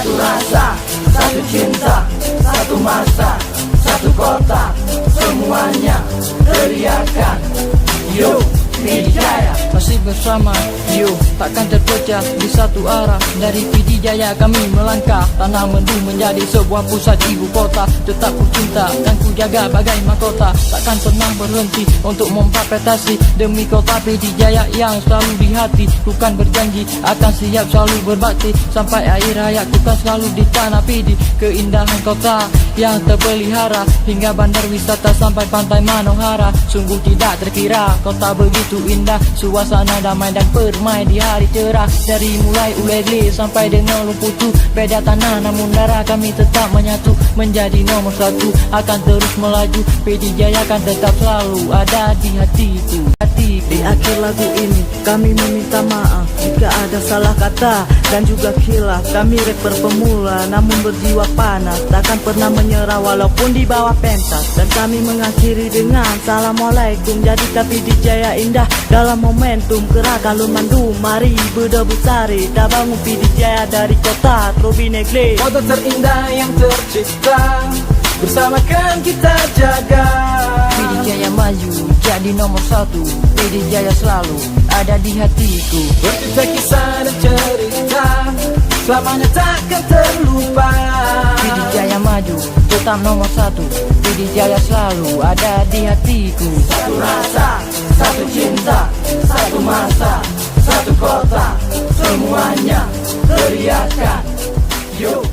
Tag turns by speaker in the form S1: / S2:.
S1: Satu rasa, satu cinta, satu masa, satu kota, semuanya teriakan yo PD Jaya.
S2: Masih bersama yo, takkan terpecah di satu arah. Dari PD Jaya kami melangkah, tanah Mendu menjadi sebuah pusat ibu kota. Tetap ku cinta dan ku jaga bagai mahkota, takkan pernah berhenti untuk memperpetasi demi kota PD Jaya yang selalu di hati. Ku kan berjanji akan siap selalu berbakti sampai akhir hayat. Ku kan selalu di tanah PD, keindahan kota yang terpelihara hingga bandar wisata sampai pantai Manohara. Sungguh tidak terkira kota begitu indah, suasana damai dan permai di hari cerah. Dari mulai Ulegli sampai dengan Lumputu, beda tanah namun darah kami tetap menyatu menjadi nomor satu. Akan terus melaju, PD Jaya akan tetap selalu ada di hatiku.
S1: Di akhir lagu ini kami meminta maaf jika ada salah kata dan juga khilaf. Kami rapper pemula namun berjiwa panas, takkan pernah menyerah walaupun di bawah pentas. Dan kami mengakhiri dengan Assalamualaikum. Jadi PD Jaya indah dalam momentum gerakan Lumandum. Mari berdebu sari, kita bangun PD Jaya dari kota Trobinegli.
S3: Kota terindah yang tercipta, bersama kan kita jaga.
S2: PD Jaya maju jadi nomor satu, PD Jaya selalu ada di hatiku.
S3: Bercerita kisah dan cerita, selamanya takkan terlupa.
S2: PD Jaya maju tetap nomor satu, PD Jaya selalu ada di hatiku.
S1: Satu rasa, satu cinta, satu masa, satu kota, semuanya teriakan yo